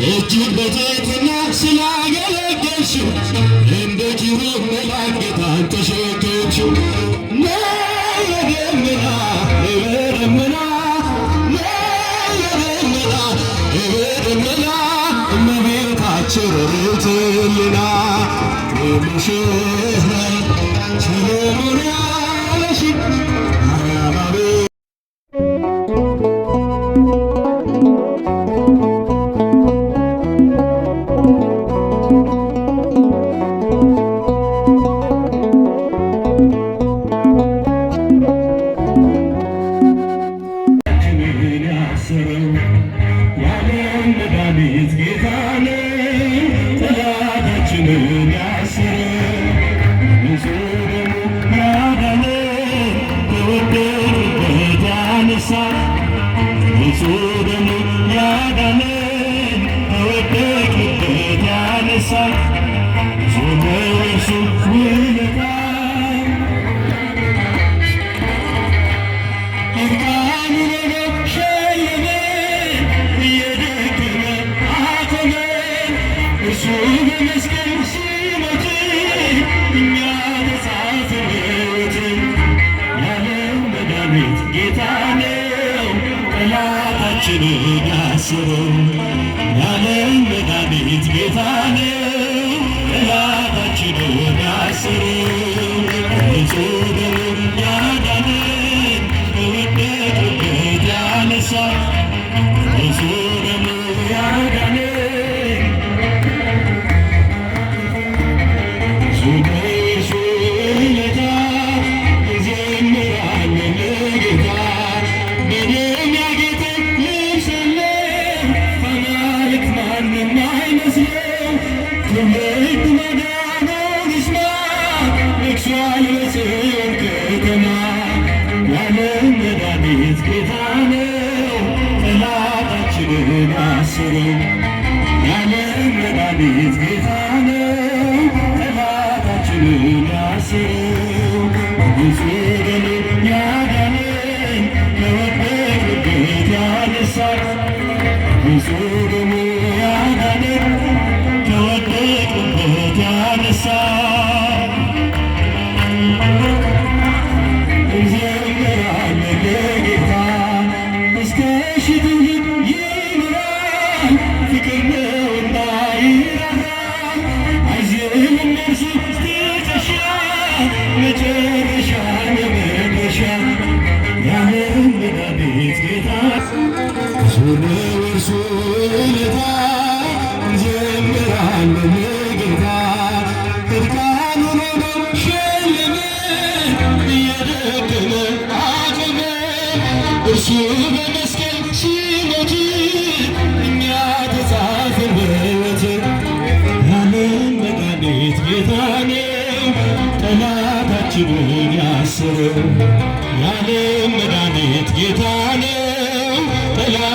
እጅግ በትህትና ስላገለገልሽው እንደ ኪሩብ መልአክ ጌታን ተሸከምሽው። የደመና የደመና የደመና እመቤታችን ርትልና ሙሽራይ ሰሎሞን ያለሽ አያባቤ የዓለም መድኃኒት ጌታ ነው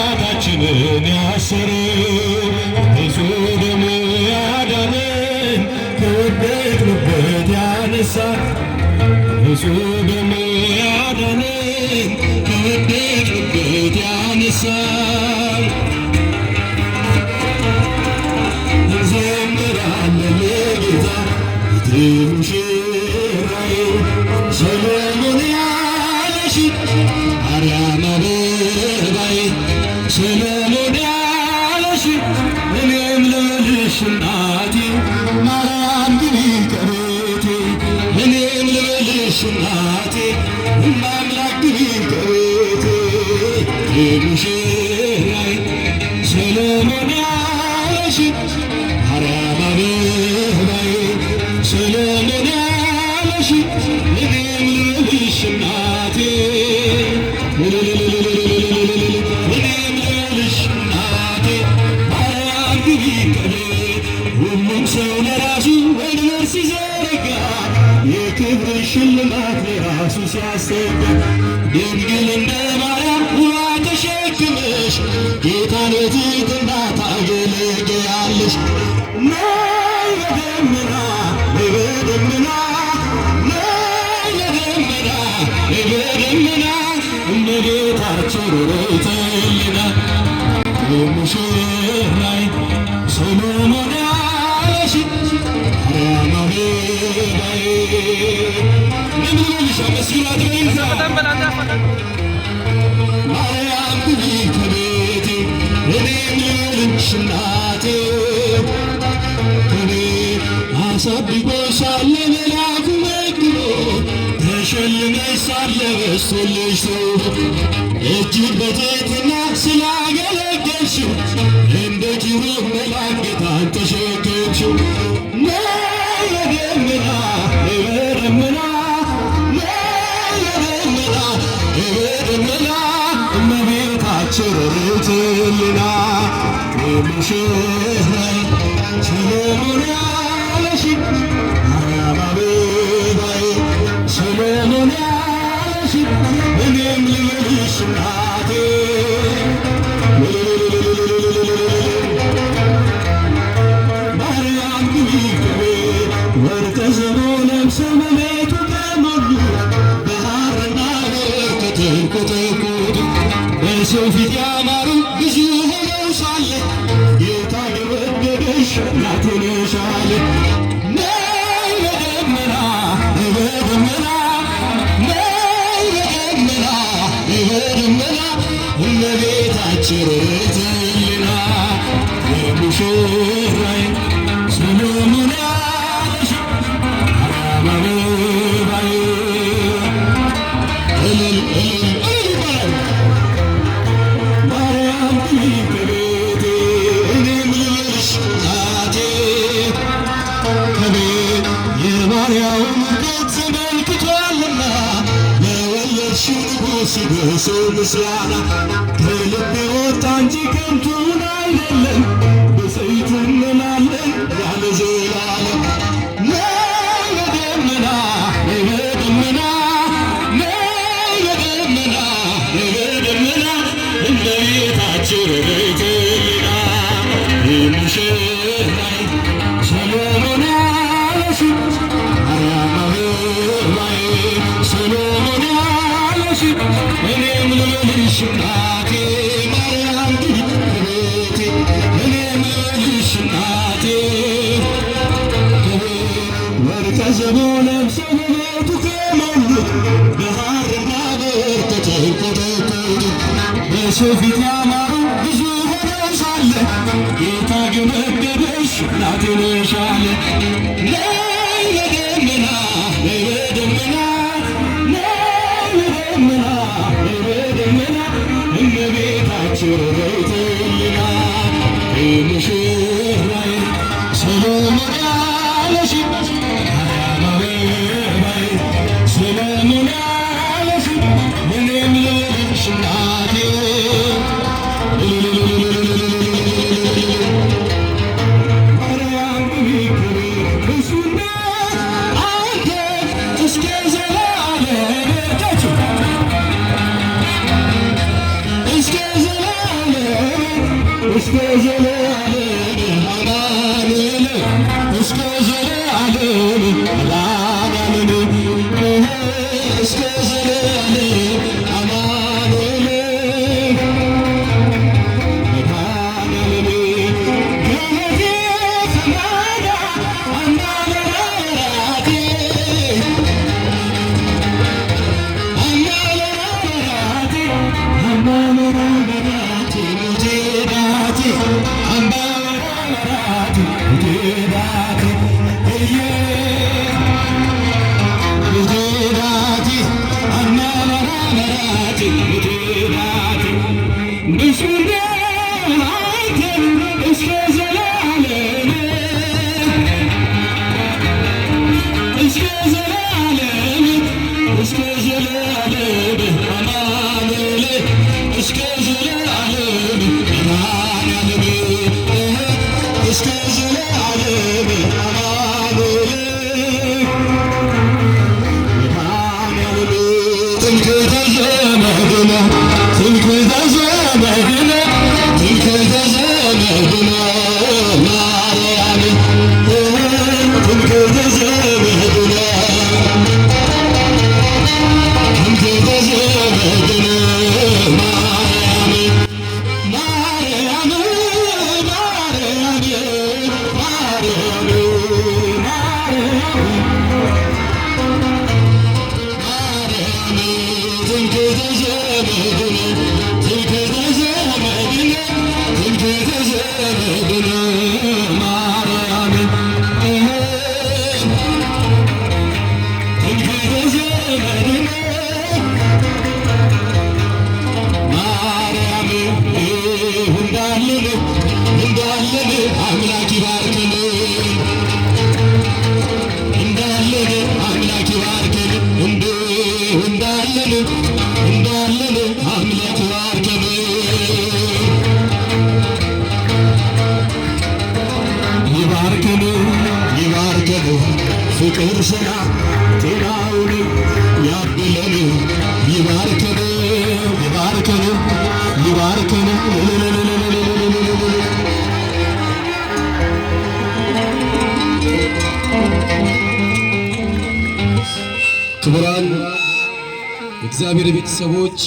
ጠላታችንን ያሰረው። ብዙ ደሙ ያዳነን ከወደቅንበት ያነሳን ብዙ ደሙ ያዳነን ከወደቅንበት ያነሳን እንዘምራለን ለጌታ ሙሽራዬ ሰሎሞን ያለሽ አርያም አበባዬ ሰሎሞን ያለሽ እኔም ልበልሽ እናቴ ማርያም ግቢ ከቤቴ እኔም ልበልሽ እናቴ አምላክ ግቢ ከቤቴ ሙሽራዬ ሰሎሞን ያለሽ አርያም አበባዬ ሰሎሞን ያለሽ እኔም ልበልሽ እናቴ እኔም ልበልሽ እናቴ ማርያም ክብር ሽልማት ለራሱ ሲያሰብ ድንግል እንደ ማርያም ውሃ ተሸክመሽ ጌታን በትሕትና ታገለግያለሽ። ነይ በደመና ነይ በደመና ነይ በደመና ነይ በደመና እመቤታችን ሮይተልና ሙሽራይ ሰሎሞን ያለሽ ማርያም አበባዬ እንደምንልሽ መስራት በይዛ ማርያም ግቢ ከቤቴ እኔም ልልሽ እናቴ ከቤት አሳድጎ ሳለ መልአኩ መግቦ ተሸልመሽ ሳለ በስቶልሽ ተውቦ እጅግ በትሕትና ስላገለገልሽው እንደ ኪሩብ መልአክ ጌታን ተሸከምሽው። ነይ በደመና ነይ በደመና ነይ በደመና ነይ በደመና እመቤታችን ርትዕልና ሙሽራይ ሰሎሞን ያለሽ ማርያም አበባዬ ሰሎሞን ያለሽ እኔም ልበልሽ እናቴ ማርያም ግቢ ከቤት ወርቀ ዘቦ ለብሰው በቤቱ ተሞሉ በሐርና በወርቅ ተንቆጠቆጡ በሰው ፊት ያማሩ ብዙ ሆነው ሳለ ጌታ የወደደሽ እናቴ ነሽ አለ። ነይ በደመና ነይ በደመና ነይ በደመና ነይ በደመና እመቤታችን ርትዕልና ሙሽራይ ሰሎሞን ያለሽ ማርያም አበባዬ እልል እልል እልል ይባላል። ማርያም ግቢ ከቤቴ እኔም ልበልሽ እናቴ ከቤት የባሪያውን ውርደት ተመልክቷልና ለወለድሽው ንጉሥ በሰው ምስጋና ከልቤ ወጣ እንጂ ከንቱን አይደለም በሰይፍ እንላለን ያለ ዘላለም። ነይ በደመና ነይ በደመና ነይ በደመና ነይ በደመና እመቤታችን ርትዕልና ሙሽራይ ሰሎሞን ያለሽ ማርያም አበባዬ ሰሎሞን ያለሽ እኔም ልበልሽ እናቴ ማርያም ግቢ ከቤቴ እኔም ልበልሽ እናቴ ወርቀ ዘቦ ለብሰው በቤቱ ከሞሉ በሐርና በወርቅ ተንቆጠቆጡ በሰው ፊት ያማሩ ብዙ ሆነው ሳለ ጌታ ግን ወደደሽ እናቴ ነሽ አለ። ነይ በደመና ነይ በደመና ነይ በደመና ነይ በደመና እመቤታችን ርትዕልና ሙሽራይ ሰሎሞን ያለሽ ማርያም አበባዬ ሰሎሞን ያለሽ እኔም ልበልሽ እናቴ ማርያም ግቢ ከቤት እሱና አንተ እስከ ዘላለም እስከ ዘላለም እስከ ዘላለም አማኑኤል እስከ ዘላለም አማኑኤል እስከ ዘላለም አማኑኤል እስከ ዘላለም አማኑኤል ዘመድነ ማርያም እንግዲህ ዘመድነ ማርያም እንዳለን አምላክ ይባርከን እንዳለን አምላክ ይባርከን እንዳለን አምላክ ይባርከን ይባርከን ፍቅር ሥራ ጤናውን ያብለን ይባርከን ክቡራን የእግዚአብሔር ቤተሰቦች